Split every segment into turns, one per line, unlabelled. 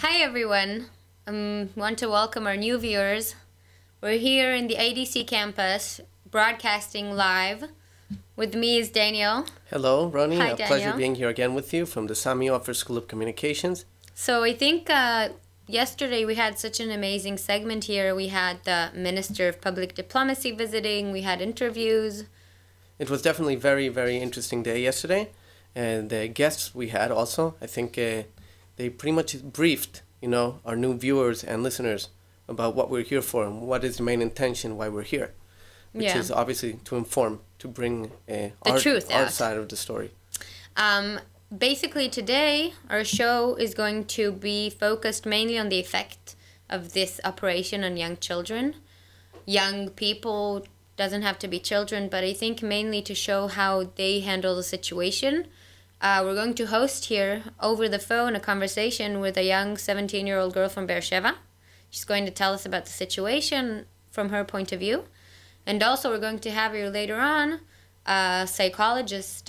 Hi everyone. Want to welcome our new viewers. We're here in the IDC campus, broadcasting live. With me is Daniel.
Hello, Roni.
Hi,
A
Daniel.
pleasure being here again with you from the Sami Ofer School of Communications.
So I think yesterday we had such an amazing segment here. We had the Minister of Public Diplomacy visiting. We had interviews.
It was definitely a very, very interesting day yesterday. And the guests we had also, I think they pretty much briefed, our new viewers and listeners about what we're here for and what is the main intention why we're here, which is obviously to inform, to bring our side of the story.
Basically today our show is going to be focused mainly on the effect of this operation on young children. Young people, doesn't have to be children, but I think mainly to show how they handle the situation. We're going to host here over the phone a conversation with a young 17-year-old girl from Beersheba. She's going to tell us about the situation from her point of view. And also we're going to have here later on a psychologist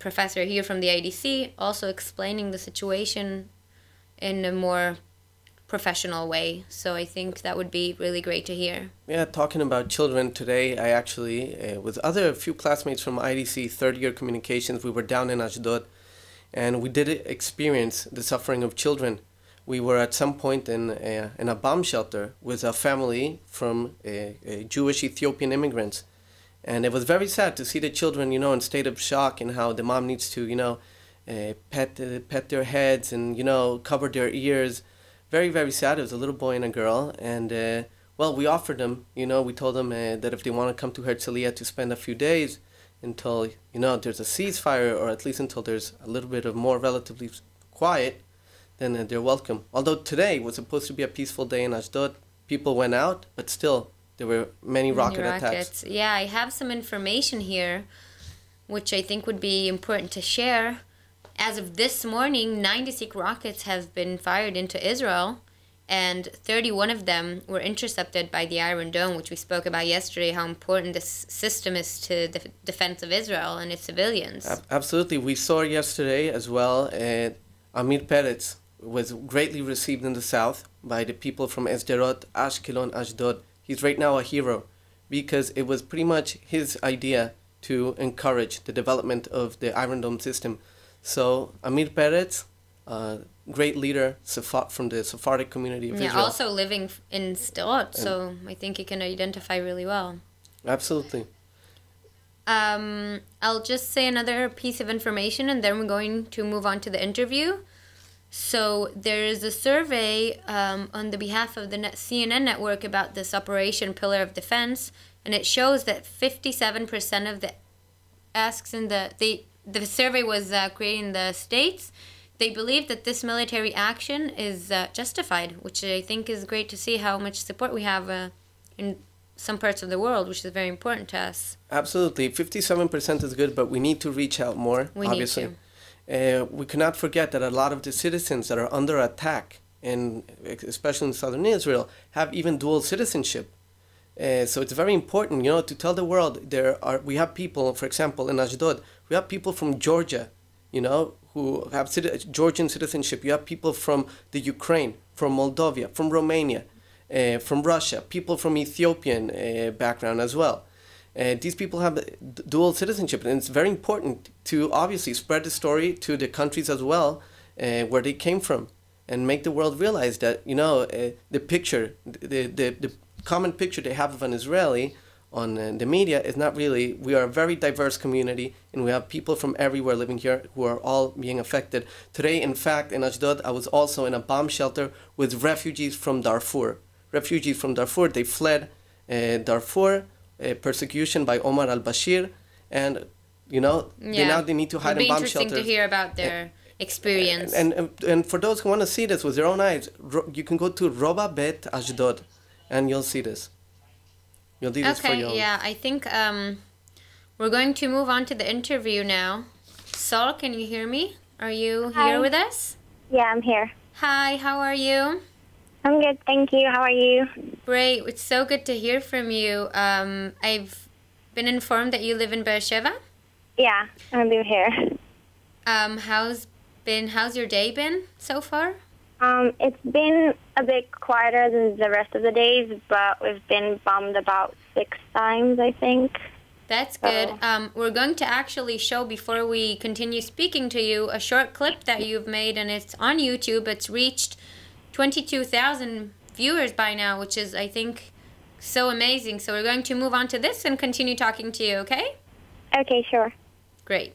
professor here from the IDC also explaining the situation in a more professional way. So I think that would be really great to hear.
Yeah, talking about children today, I actually, with a few classmates from IDC third-year communications, we were down in Ashdod, and we did experience the suffering of children. We were at some point in a bomb shelter with a family from Jewish Ethiopian immigrants. And it was very sad to see the children, in state of shock, and how the mom needs to, pet their heads and, cover their ears. Very, very sad. It was a little boy and a girl. And, we offered them, we told them that if they want to come to Herzaliya to spend a few days until, there's a ceasefire, or at least until there's a little bit of more relatively quiet, then they're welcome. Although today was supposed to be a peaceful day in Ashdod, people went out, but still there were many rocket attacks.
Yeah, I have some information here, which I think would be important to share. As of this morning, 96 rockets have been fired into Israel, and 31 of them were intercepted by the Iron Dome, which we spoke about yesterday, how important this system is to the defense of Israel and its civilians.
Absolutely. We saw yesterday as well, Amir Peretz was greatly received in the south by the people from Sderot, Ashkelon, Ashdod. He's right now a hero because it was pretty much his idea to encourage the development of the Iron Dome system. So Amir Peretz, great leader from the Sephardic community of Israel.
Also living in Sderot, so I think he can identify really well.
Absolutely.
I'll just say another piece of information, and then we're going to move on to the interview. So there is a survey on the behalf of the CNN network about this Operation Pillar of Defense, and it shows that 57% of the asks in the survey was created in the States. They believe that this military action is justified, which I think is great to see how much support we have in some parts of the world, which is very important to us.
Absolutely. 57% is good, but we need to reach out more, obviously. We cannot forget that a lot of the citizens that are under attack, especially in southern Israel, have even dual citizenship. So it's very important, to tell the world we have people, for example, in Ashdod, we have people from Georgia, who have Georgian citizenship. You have people from the Ukraine, from Moldova, from Romania, from Russia, people from Ethiopian background as well. These people have dual citizenship, and it's very important to obviously spread the story to the countries as well where they came from, and make the world realize that the picture, the common picture they have of an Israeli on the media is not really. We are a very diverse community, and we have people from everywhere living here who are all being affected. Today, in fact, in Ashdod, I was also in a bomb shelter with refugees from Darfur. Refugees from Darfur, they fled Darfur, persecution by Omar al-Bashir, and they need to hide in bomb shelters.
It'd be interesting to hear about their experience.
And for those who want to see this with their own eyes, you can go to Roba Bet Ashdod, and you'll see this. You'll do this for your own.
Yeah, I think we're going to move on to the interview now. Sol, can you hear me? Are you here with us?
Yeah, I'm here.
Hi, how are you?
I'm good, thank you. How are you?
Great. It's so good to hear from you. I've been informed that you live in Beersheba.
Yeah, I live here.
How's your day been so far?
It's been a bit quieter than the rest of the days, but we've been bombed about 6 times, I think.
That's good. We're going to actually show, before we continue speaking to you, a short clip that you've made, and it's on YouTube. It's reached 22,000 viewers by now, which is, I think, so amazing. So we're going to move on to this and continue talking to you, okay?
Okay, sure.
Great.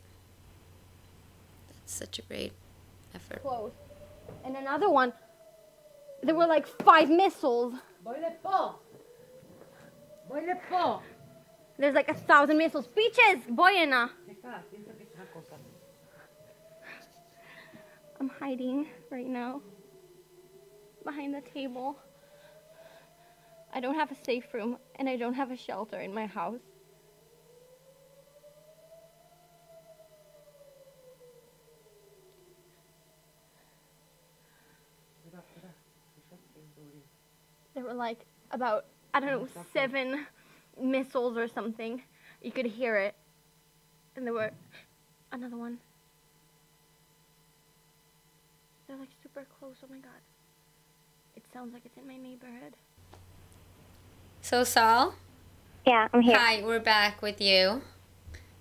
That's such a great effort.
Close. And another one, there were like 5 missiles. There's like 1,000 missiles. Beaches! Boyena! I'm hiding right now. Behind the table. I don't have a safe room, and I don't have a shelter in my house. There were like about, I don't know, 7 missiles or something. You could hear it. And there were another one. They're like super close. Oh my god. It sounds like it's in my neighborhood.
So, Saul?
Yeah, I'm here.
Hi, we're back with you.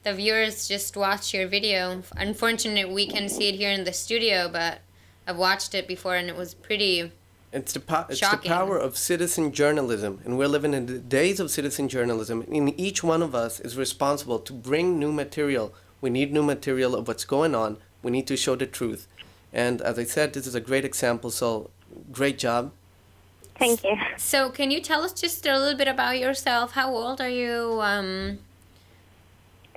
The viewers just watched your video. Unfortunately, we can see it here in the studio, but I've watched it before and it was pretty
It's the
shocking.
power of citizen journalism, and we're living in the days of citizen journalism. And each one of us is responsible to bring new material. We need new material of what's going on. We need to show the truth. And as I said, this is a great example, so great job.
Thank you.
So, can you tell us just a little bit about yourself? How old are you?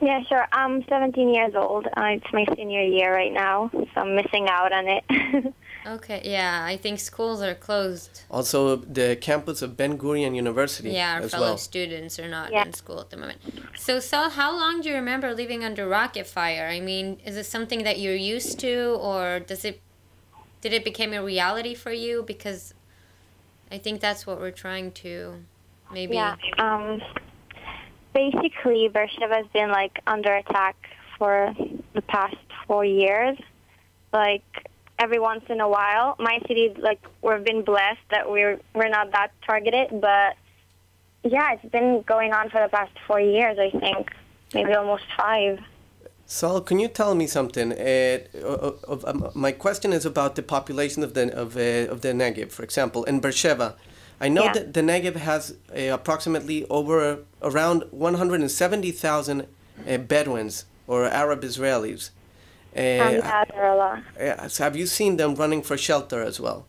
Yeah, sure. I'm 17 years old. It's my senior year right now, so I'm missing out on it.
Okay, yeah, I think schools are closed.
Also, the campus of Ben Gurion University
Yeah, our
as
fellow
well.
students are not
Yeah.
in school at the moment. So, Saul, how long do you remember living under rocket fire? I mean, is it something that you're used to, or did it become a reality for you? Because I think that's what we're trying to maybe...
Yeah. Basically, Beersheba has been like under attack for the past 4 years. Like every once in a while, my city, like we've been blessed that we're not that targeted. But yeah, it's been going on for the past 4 years. I think maybe almost 5.
Saul, can you tell me something? My question is about the population of the Negev. For example, in Beersheba, I know
Yeah.
that the Negev has approximately around 170,000 Bedouins or Arab Israelis.
Yeah, there are a lot.
So have you seen them running for shelter as well?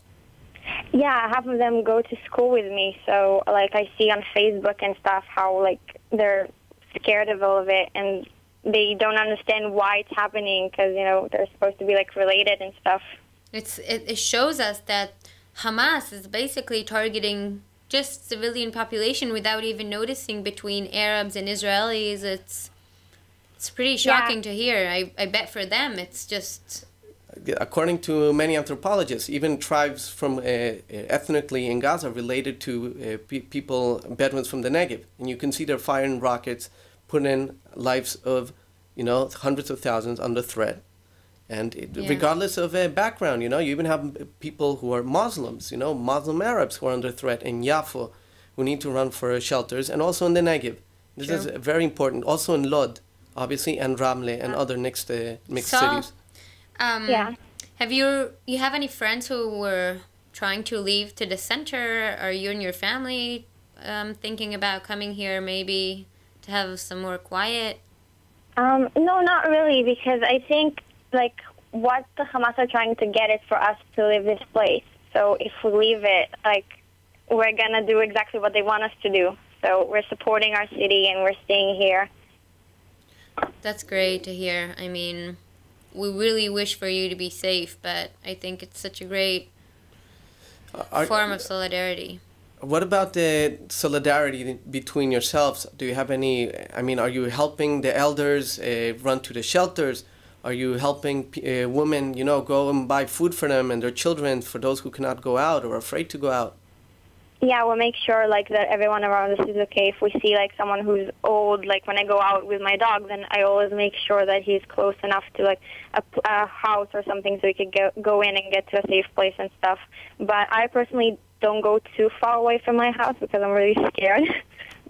Yeah, half of them go to school with me. So like I see on Facebook and stuff how like they're scared of all of it and they don't understand why it's happening because, you know, they're supposed to be like related and stuff.
It shows us that Hamas is basically targeting just civilian population without even noticing between Arabs and Israelis. It's pretty shocking to hear. I bet for them it's just...
According to many anthropologists, even tribes from ethnically in Gaza related to people, Bedouins from the Negev. And you can see they're firing rockets, putting lives of, you know, hundreds of thousands under threat. And regardless of background, you know, you even have people who are Muslims, you know, Muslim Arabs who are under threat in Yaffo, who need to run for shelters, and also in the Negev. This is very important. Also in Lod, obviously, and Ramle and other mixed cities.
Have you have any friends who were trying to leave to the center? Are you and your family thinking about coming here maybe to have some more quiet?
No, not really, because I think like what the Hamas are trying to get is for us to leave this place. So if we leave it, like we're gonna do exactly what they want us to do. So we're supporting our city and we're staying here.
That's great to hear. I mean, we really wish for you to be safe, but I think it's such a great form of solidarity.
What about the solidarity between yourselves? Do you have any, I mean, are you helping the elders run to the shelters? Are you helping women, you know, go and buy food for them and their children, for those who cannot go out or are afraid to go out?
Yeah, we'll make sure like that everyone around us is okay. If we see like someone who's old, like when I go out with my dog, then I always make sure that he's close enough to like a house or something so he could go in and get to a safe place and stuff. But I personally don't go too far away from my house because I'm really scared.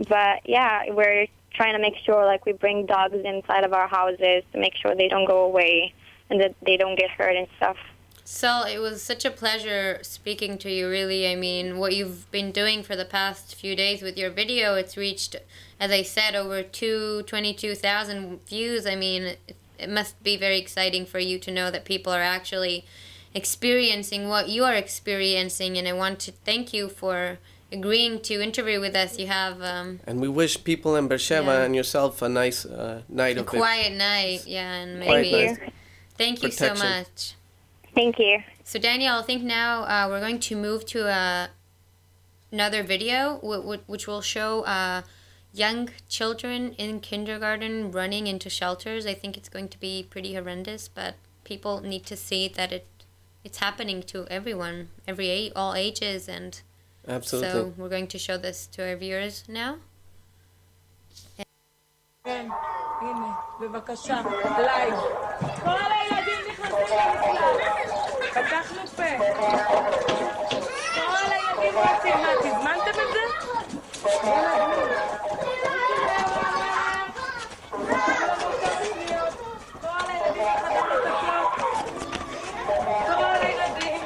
But yeah, we're trying to make sure like we bring dogs inside of our houses to make sure they don't go away and that they don't get hurt and stuff.
So it was such a pleasure speaking to you, really. I mean, what you've been doing for the past few days with your video, it's reached, as I said, over 22,000 views. I mean, it must be very exciting for you to know that people are actually experiencing what you are experiencing, and I want to thank you for agreeing to interview with us. You have...
and we wish people in Beersheba and yourself a nice night of it.
A quiet night, yeah, and maybe... Thank you so much.
Thank you.
So Danielle, I think now we're going to move to another video which will show young children in kindergarten running into shelters. I think it's going to be pretty horrendous, but people need to see that it's happening to everyone, all ages, and
absolutely.
So we're going to show this to our viewers now.
הנה, בבקשה, לייב. כל הילדים נכנסים למקלט. פתחנו פה. כל הילדים רצים. מה, תזמנתם את זה? כל הילדים יחדים לתקלות. כל הילדים.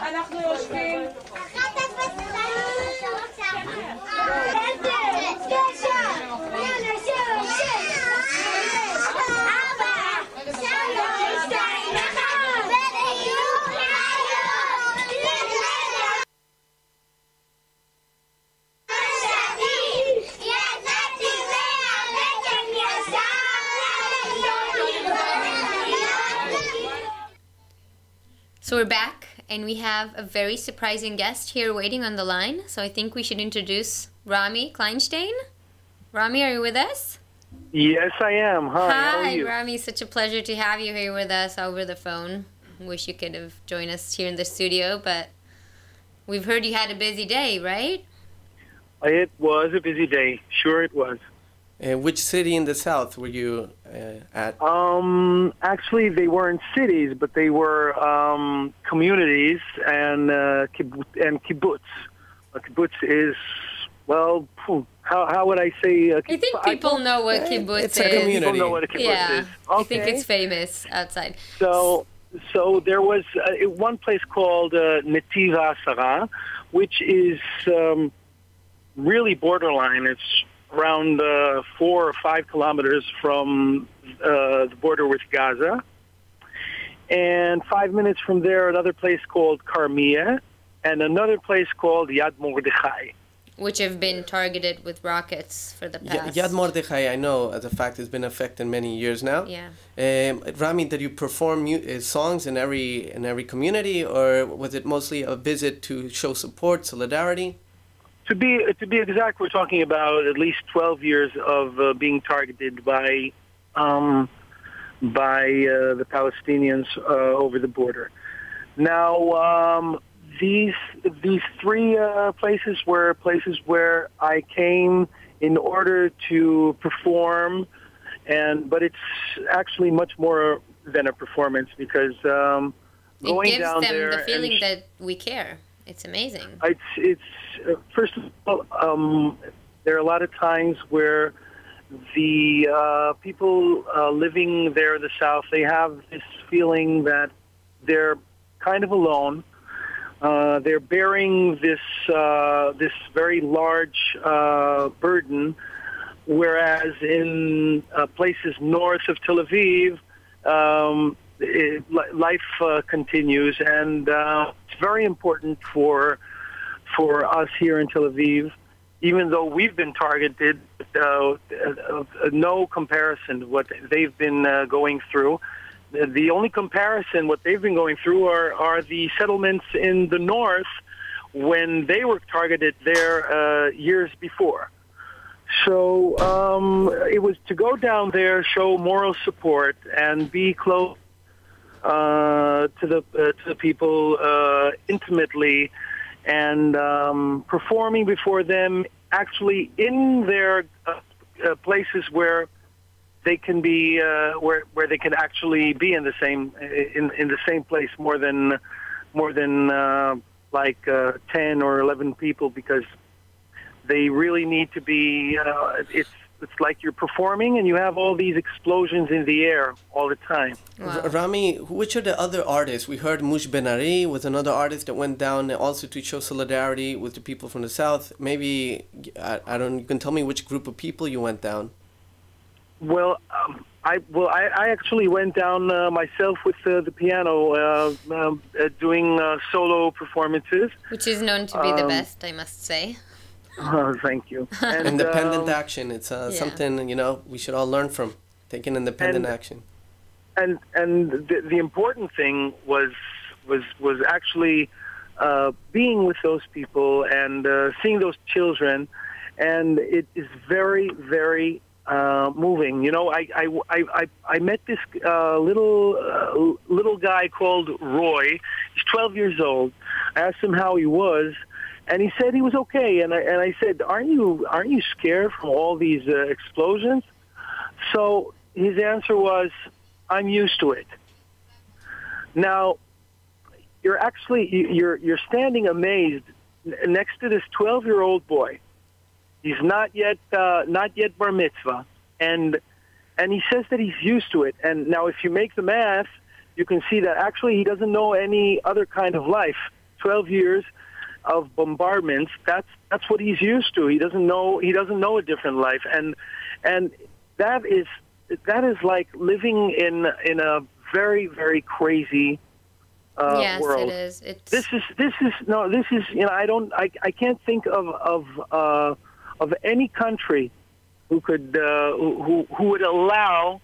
אנחנו יושבים.
So we're back, and we have a very surprising guest here waiting on the line. So I think we should introduce Rami Kleinstein. Rami, are you with us?
Yes, I am. Hi, how are you?
Hi, Rami. Such a pleasure to have you here with us over the phone. Wish you could have joined us here in the studio, but we've heard you had a busy day, right?
It was a busy day. Sure it was.
Which city in the south were you at?
Actually, they weren't cities, but they were communities and kibbutz. A kibbutz is, well, how would I say?
I think people know what kibbutz is.
It's a community.
People know what a kibbutz is.
Okay. I think it's famous outside.
So there was one place called Netiv HaAsara, which is really borderline. It's around 4 or 5 kilometers from the border with Gaza. And 5 minutes from there, another place called Carmia, and another place called Yad Mordechai.
Which have been targeted with rockets for the past.
Yad Mordechai, I know, as a fact, has been affected many years now.
Yeah.
Rami, did you perform songs in every community, or was it mostly a visit to show support, solidarity?
To be exact, we're talking about at least 12 years of being targeted by the Palestinians over the border. Now, these 3 places were places where I came in order to perform, but it's actually much more than a performance because going down there,
it gives them the feeling that we care. It's amazing.
It's first of all, there are a lot of times where the people living there in the south, they have this feeling that they're kind of alone. They're bearing this very large burden, whereas in places north of Tel Aviv, life continues, and it's very important for us here in Tel Aviv, even though we've been targeted, no comparison to what they've been going through. The only comparison, what they've been going through, are the settlements in the north when they were targeted there years before. So it was to go down there, show moral support, and be close to the people intimately, and performing before them, actually in their places where they can be, where they can actually be in the same place more than like 10 or 11 people, because they really need to be. It's like you're performing and you have all these explosions in the air all the time.
Wow. Rami, which are the other artists? We heard Mush Ben-Ari was another artist that went down also to show solidarity with the people from the South. Maybe, I don't, you can tell me which group of people you went down.
Well, I actually went down myself with the piano, doing solo performances.
Which is known to be the best, I must say.
Thank you.
And, independent action. It's something, you know, we should all learn from. Taking independent action.
And the important thing was actually being with those people and seeing those children, and it is very, very moving. You know, I met this little guy called Roy. He's 12 years old. I asked him how he was. And he said he was okay, and I said, "Aren't you scared from all these explosions?" So his answer was, "I'm used to it." Now, you're standing amazed next to this 12-year-old boy. He's not yet bar mitzvah, and he says that he's used to it. And now, if you make the math, you can see that actually he doesn't know any other kind of life. 12 years of bombardments, that's what he's used to. He doesn't know a different life, and that is like living in a very, very crazy world.
Yes, it is.
This is you know, I can't think of any country who could who would allow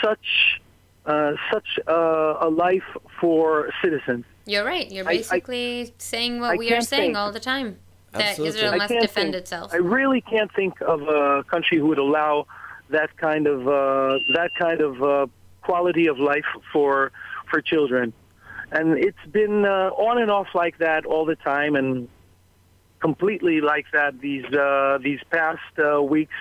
such a life for citizens.
You're right. You're basically saying what we are saying all the time, that Israel must defend itself.
I really can't think of a country who would allow that kind of quality of life for children. And it's been on and off like that all the time, and completely like that these past weeks.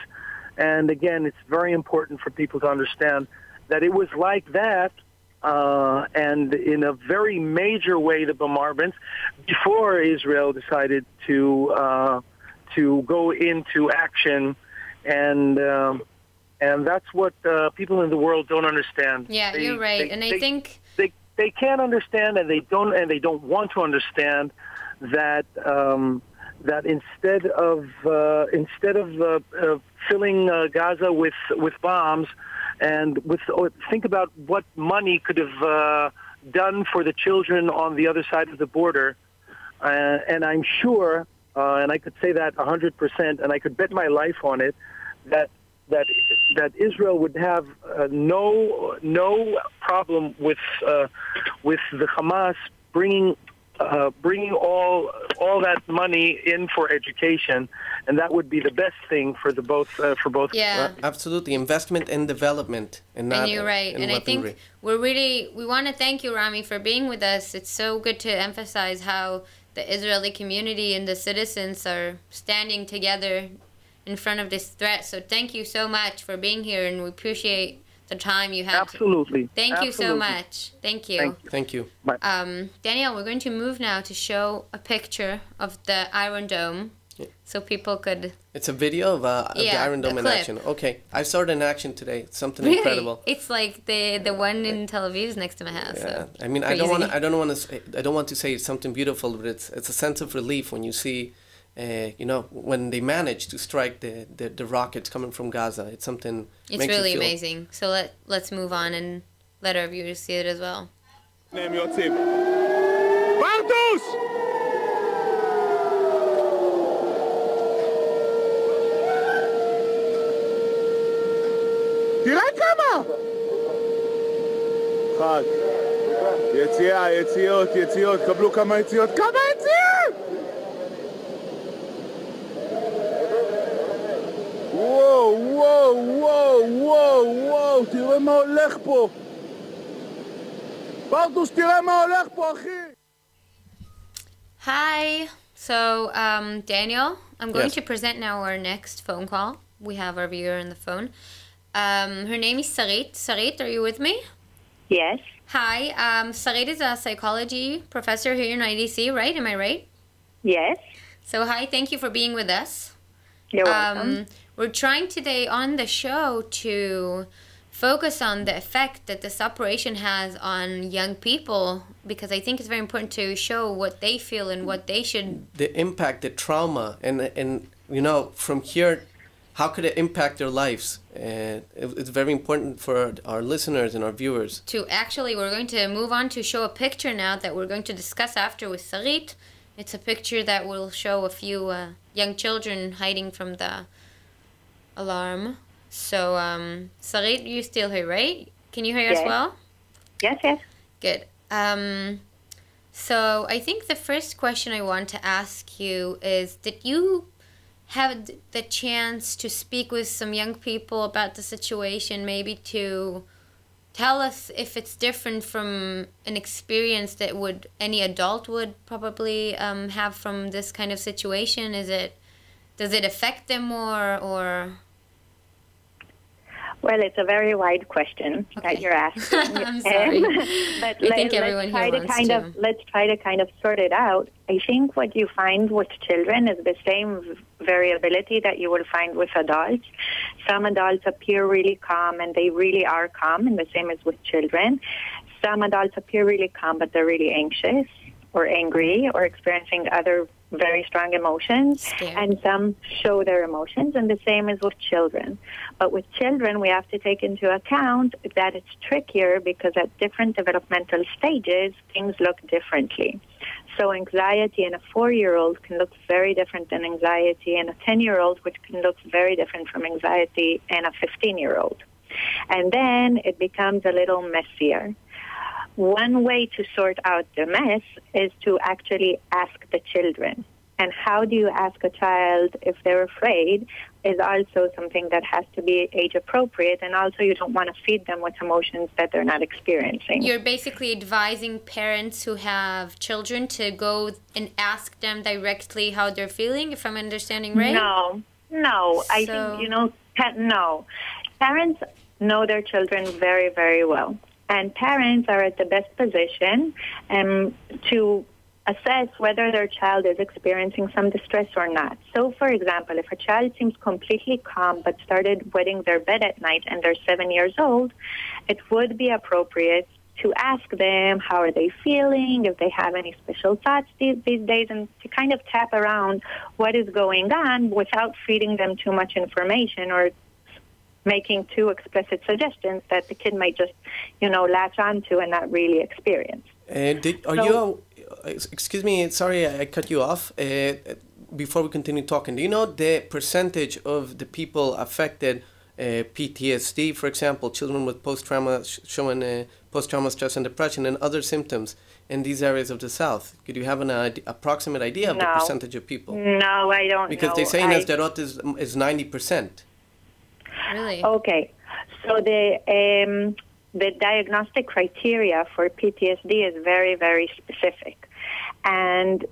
And again, it's very important for people to understand that it was like that. And in a very major way, the bombardments, before Israel decided to go into action, and that's what people in the world don't understand.
Yeah, you're right, and I think
they can't understand, and they don't want to understand that that instead of filling Gaza with bombs. And think about what money could have done for the children on the other side of the border. And I'm sure, and I could say that 100%, and I could bet my life on it, that Israel would have no problem with the Hamas bringing all that money in for education, and that would be the best thing for both.
Yeah,
absolutely, investment and development, and not.
And you're right, and
weaponry.
I think we want to thank you, Rami, for being with us. It's so good to emphasize how the Israeli community and the citizens are standing together in front of this threat. So thank you so much for being here, and we appreciate the time you had.
Absolutely.
Thank you so much. Thank you.
Thank you.
Danielle, we're going to move now to show a picture of the Iron Dome, so people could.
It's a video of the Iron Dome in action. Okay, I saw it in action today. It's something incredible.
It's like the one in Tel Aviv is next to my house.
Yeah,
so
I mean, I don't want to say it's something beautiful, but it's a sense of relief when you see. You know, when they manage to strike the rockets coming from Gaza, it's something.
It's really amazing. So let's move on and let our viewers see it as well.
תראה כמה! אחד. יציאות, קבלו כמה יציאות, וואו, תראה מה הולך פה. ברדוס, תראה מה הולך פה, אחי!
Hi. So, Daniel, I'm going
Yes.
to present now our next phone call. We have our viewer on the phone. Her name is Sarit. Sarit, are you with me?
Yes.
Hi. Sarit is a psychology professor here in IDC, right? Am I right?
Yes.
So, hi. Thank you for being with us.
You're welcome.
We're trying today on the show to focus on the effect that this operation has on young people, because I think it's very important to show what they feel and what they should...
The impact, the trauma, and you know, from here, how could it impact their lives? It's very important for our listeners and our viewers.
We're going to move on to show a picture now that we're going to discuss after with Sarit. It's a picture that will show a few young children hiding from the alarm. So, Sarit, you're still here, right? Can you hear us well?
Yes, yes.
Good. So, I think the first question I want to ask you is, did you have the chance to speak with some young people about the situation, maybe to tell us if it's different from an experience that any adult would probably have from this kind of situation? Does it affect them more, or...
Well, it's a very wide question that you're asking.
I'm sorry.
But
I think everyone here wants to.
Let's try to kind of sort it out. I think what you find with children is the same variability that you will find with adults. Some adults appear really calm, and they really are calm, and the same as with children. Some adults appear really calm, but they're really anxious or angry or experiencing other very strong emotions, and some show their emotions, and the same as with children. But with children, we have to take into account that it's trickier because at different developmental stages, things look differently. So anxiety in a 4-year-old can look very different than anxiety in a 10-year-old, which can look very different from anxiety in a 15-year-old. And then it becomes a little messier. One way to sort out the mess is to actually ask the children. And how do you ask a child if they're afraid is also something that has to be age appropriate, and also you don't want to feed them with emotions that they're not experiencing.
You're basically advising parents who have children to go and ask them directly how they're feeling, if I'm understanding right?
No. I think, no. Parents know their children very, very well. And parents are at the best position to assess whether their child is experiencing some distress or not. So, for example, if a child seems completely calm but started wetting their bed at night and they're 7 years old, it would be appropriate to ask them how are they feeling, if they have any special thoughts these days, and to kind of tap around what is going on without feeding them too much information or making too explicit suggestions that the kid might just, latch onto and not really experience.
Excuse me, sorry I cut you off. Before we continue talking, do you know the percentage of the people affected PTSD, for example, children with post-trauma showing post-trauma stress and depression and other symptoms in these areas of the South? Could you have an approximate idea of the percentage of people?
No, I don't know.
Because they say in Sderot is 90%.
Really?
Okay. So the diagnostic criteria for PTSD is very, very specific. And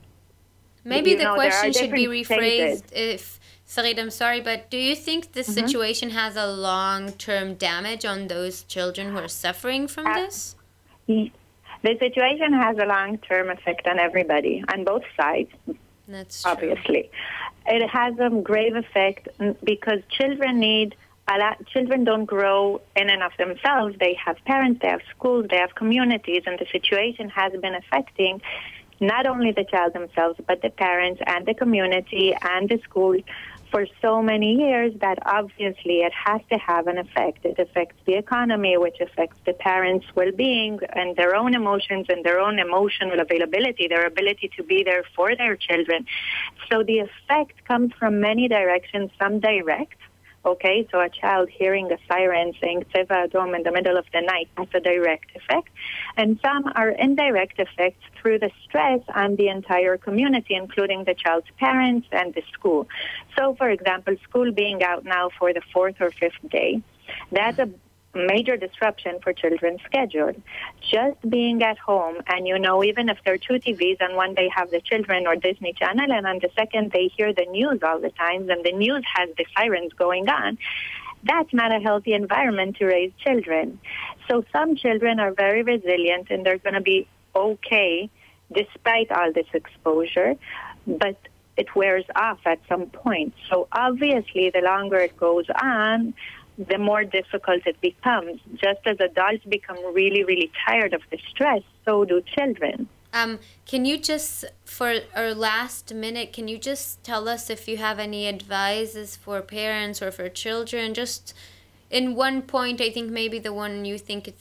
maybe the question should be rephrased. Sarit, I'm sorry, but do you think this situation has a long-term damage on those children who are suffering from this?
The situation has a long-term effect on everybody, on both sides.
That's true.
Obviously. It has a grave effect because children don't grow in and of themselves. They have parents, they have schools, they have communities, and the situation has been affecting not only the child themselves, but the parents and the community and the school for so many years that obviously it has to have an effect. It affects the economy, which affects the parents' well-being and their own emotions and their own emotional availability, their ability to be there for their children. So the effect comes from many directions, some direct. Okay, so a child hearing a siren saying Tseva Adom in the middle of the night has a direct effect. And some are indirect effects through the stress on the entire community, including the child's parents and the school. So, for example, school being out now for the 4th or 5th day, that's major disruption for children's schedule. Just being at home, and even if there are two TVs, and one they have the children or Disney Channel, and on the second they hear the news all the time, and the news has the sirens going on, that's not a healthy environment to raise children. So some children are very resilient, and they're going to be okay despite all this exposure, but it wears off at some point. So obviously, the longer it goes on, the more difficult it becomes. Just as adults become really, really tired of the stress, so do children.
Can you just, for our last minute, can you just tell us if you have any advices for parents or for children? Just in one point, I think maybe the one you think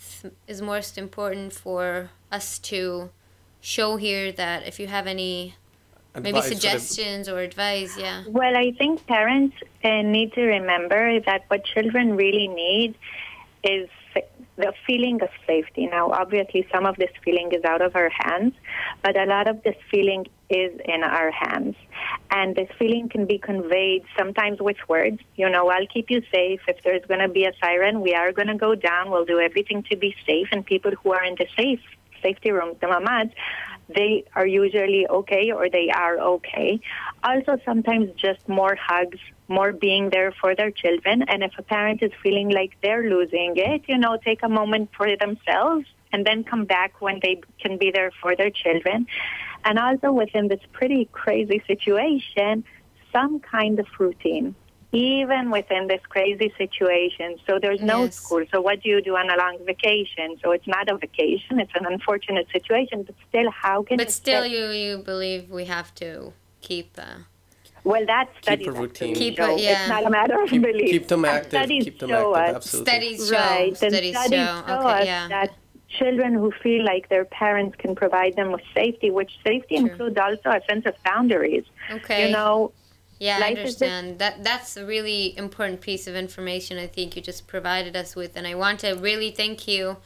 is most important for us to show here, that if you have any maybe suggestions or advice, yeah.
Well, I think parents need to remember that what children really need is the feeling of safety. Now, obviously, some of this feeling is out of our hands, but a lot of this feeling is in our hands. And this feeling can be conveyed sometimes with words. I'll keep you safe. If there's going to be a siren, we are going to go down. We'll do everything to be safe. And people who are in the safety rooms, the mamads, they are usually okay, or they are okay. Also, sometimes just more hugs, more being there for their children. And if a parent is feeling like they're losing it, take a moment for themselves and then come back when they can be there for their children. And also within this pretty crazy situation, some kind of routine, even within this crazy situation. So there's no school. So what do you do on a long vacation? So it's not a vacation. It's an unfortunate situation. But still, how can
But still, you believe we have to keep...
Well, that's studies.
Keep a routine.
It's not a matter of belief.
Keep them active. Keep them active, absolutely.
Studies show.
Right.
Studies show
us that children who feel like their parents can provide them with safety, which safety includes also a sense of boundaries.
Okay. Yeah, I understand. That's a really important piece of information I think you just provided us with, and I want to really thank you,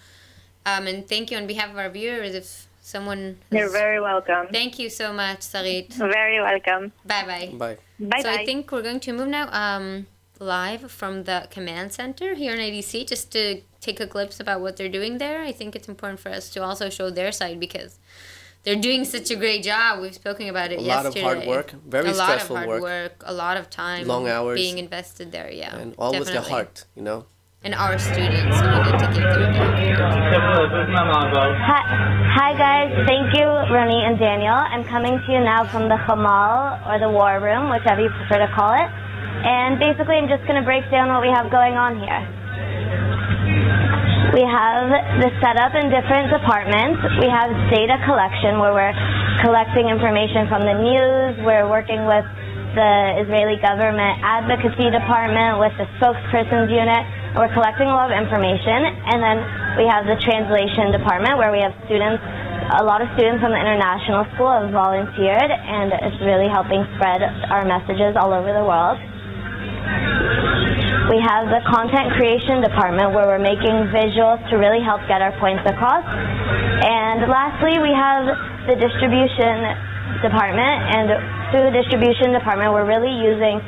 and thank you on behalf of our viewers. If someone
You're very welcome.
Thank you so much, Sarit.
Very welcome.
Bye-bye.
Bye.
Bye-bye.
So I think we're going to move now live from the command center here in IDC, just to take a glimpse about what they're doing there. I think it's important for us to also show their side, because they're doing such a great job. We've spoken about it yesterday.
A lot of hard work, very stressful work.
A lot of hard work, a lot of time.
Long hours.
Being invested there, yeah.
And all with the heart,
And our students, so we need to give them a bit of
Hi guys, thank you, Roni and Daniel. I'm coming to you now from the Hamal, or the war room, whichever you prefer to call it. And basically, I'm just going to break down what we have going on here. We have the setup in different departments. We have data collection, where we're collecting information from the news. We're working with the Israeli government advocacy department, with the spokespersons unit. We're collecting a lot of information. And then we have the translation department, where we have students, a lot of students from the international school have volunteered, and it's really helping spread our messages all over the world. We have the content creation department, where we're making visuals to really help get our points across. And lastly, we have the distribution department, and through the distribution department, we're really using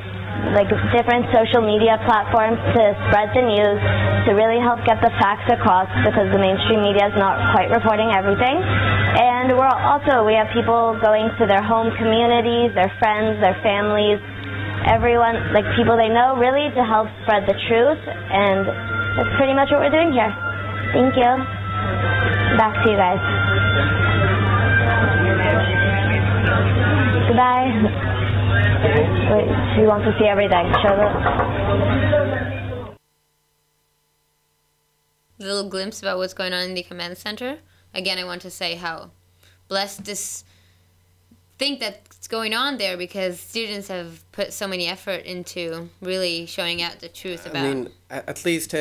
different social media platforms to spread the news, to really help get the facts across, because the mainstream media is not quite reporting everything. And we have people going to their home communities, their friends, their families, everyone, people they know, really to help spread the truth. And that's pretty much what we're doing here. Thank you. Back to you guys. Goodbye. Wait, she wants to see everything. Show them.
Little glimpse about what's going on in the command center. Again, I want to say how blessed this think that's going on there, because students have put so many effort into really showing out the truth about.
I mean, at least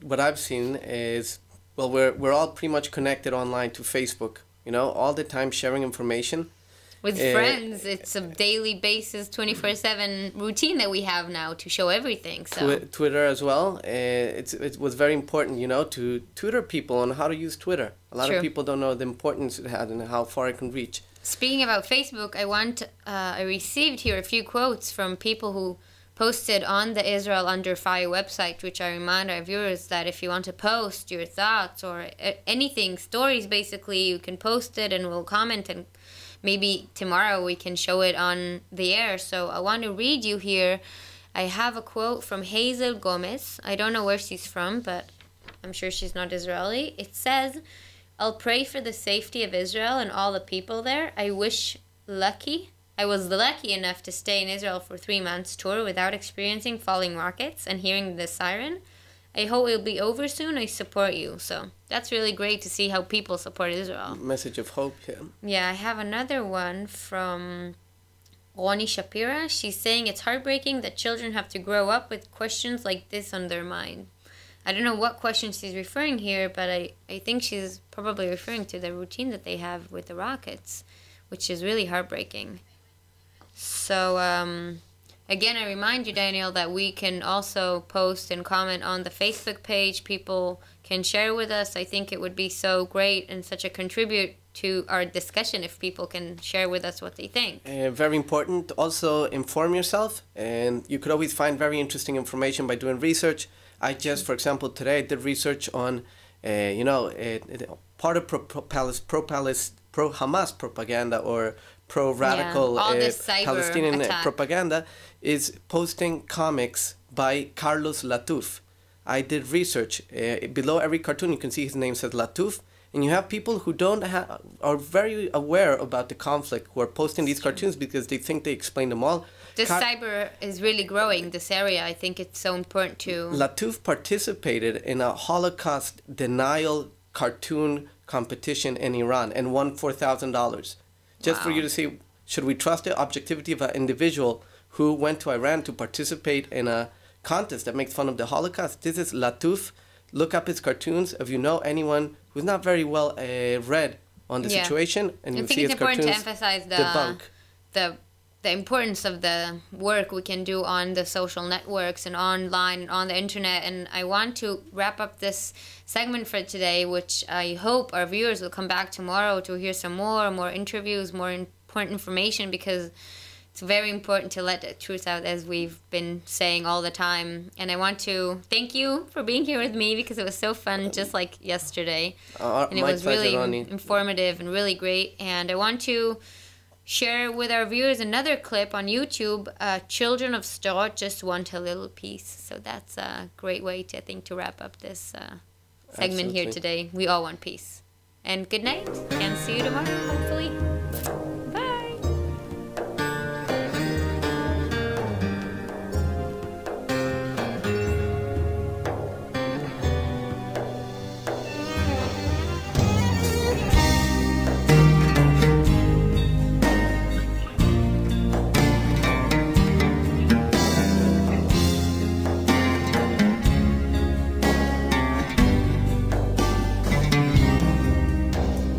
what I've seen is, well, we're all pretty much connected online to Facebook. All the time sharing information.
With friends, it's a daily basis, 24/7 routine that we have now to show everything. So
Twitter as well. It was very important, to tutor people on how to use Twitter. A lot of people don't know the importance it had and how far it can reach.
Speaking about Facebook, I received here a few quotes from people who posted on the Israelunderfire website, which I remind our viewers that if you want to post your thoughts or anything, stories basically, you can post it and we'll comment, and maybe tomorrow we can show it on the air. So I want to read you here. I have a quote from Hazel Gomez. I don't know where she's from, but I'm sure she's not Israeli. It says, "I'll pray for the safety of Israel and all the people there. I was lucky enough to stay in Israel for 3 months tour without experiencing falling rockets and hearing the siren. I hope it'll be over soon. I support you." So that's really great to see how people support Israel.
Message of hope here.
Yeah, I have another one from Roni Shapira. She's saying it's heartbreaking that children have to grow up with questions like this on their mind. I don't know what question she's referring here, but I think she's probably referring to the routine that they have with the rockets, which is really heartbreaking. So, again, I remind you, Daniel, that we can also post and comment on the Facebook page. People can share with us. I think it would be so great and such a contribute to our discussion if people can share with us what they think.
Very important. Also, inform yourself. And you could always find very interesting information by doing research. I just, for example, today I did research on, part of pro-Hamas propaganda or pro-radical Palestinian propaganda is posting comics by Carlos Latuf. I did research. Below every cartoon you can see his name says Latuf, and you have people who are very aware about the conflict who are posting these cartoons because they think they explain them all.
This cyber is really growing, this area. I think it's so important to...
Latuf participated in a Holocaust denial cartoon competition in Iran and won $4,000. Just for you to see, should we trust the objectivity of an individual who went to Iran to participate in a contest that makes fun of the Holocaust? This is Latuf. Look up his cartoons. If you know anyone who's not very well read on the situation, and you see his cartoons,
I think it's important to emphasize the importance of the work we can do on the social networks and online and on the internet. And I want to wrap up this segment for today, which I hope our viewers will come back tomorrow to hear some more interviews, more important information, because it's very important to let the truth out, as we've been saying all the time. And I want to thank you for being here with me, because it was so fun, just like yesterday. And it was really informative and really great. And I want to share with our viewers another clip on YouTube. Children of Sderot just want a little peace. So that's a great way to, I think, to wrap up this segment here today. We all want peace. And good night, and see you tomorrow, hopefully. Bye.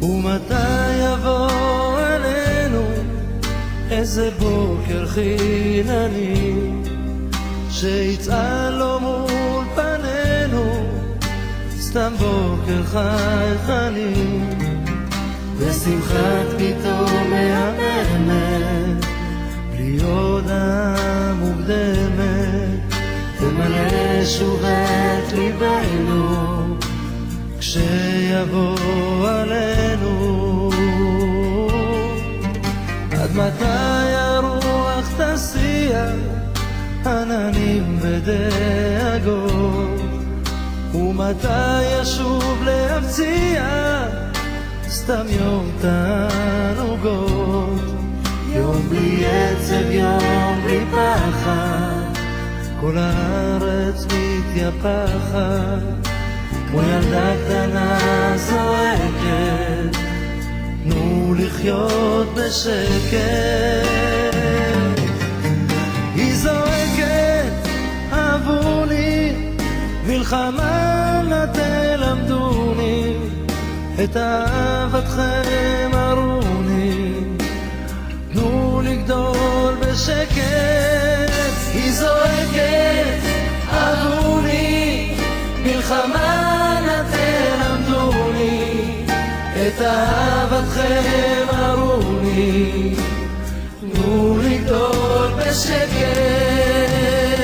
ומתי יבוא עלינו איזה בוקר חינני שיצעל לו מול פנינו סתם בוקר חייכני ושמחת פתאום מהממת בלי הודעה מוקדמת תמלא שוב את ליבנו כשיבוא עלינו עד מתי הרוח תסיע עננים ודאגות ומתי ישוב להפציע סתם יום תענוגות יום בלי עצב יום בלי פחד כל הארץ מתייפחת כמו ילדה קטנה זועקת תנו לחיות בשקט היא זועקת אהבוני מלחמה תלמדוני את אהבתכם ארוני תנו לגדול בשקט היא זועקת אהבוני מלחמה תלמדוני את אהבתכם ארוני תנו לגדול בשקט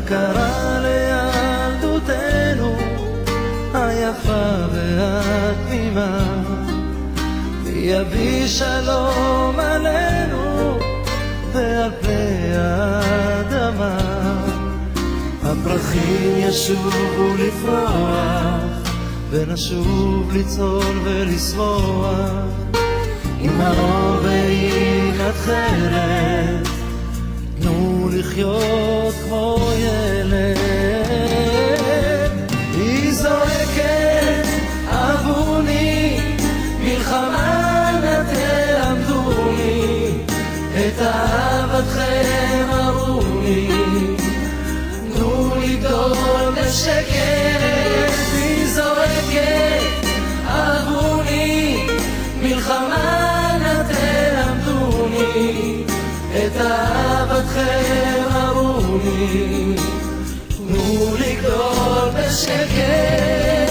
קרה לילדותנו היפה והתמימה, ויביא שלום עלינו ועל פני האדמה. הפרחים ישובו לפרוח ונשוב לצהול ולשמוח, עם האור ועם התכלת תנו לחיות כמו ילד. היא זועקת אבוני מלחמה נא תלמדוני, את אהבתכם הרוני, תנו לגדול בשקט. היא זועקת אבוני מלחמה נא תלמדוני, את אהבתכם הרוני, תנו לגדול בשקט.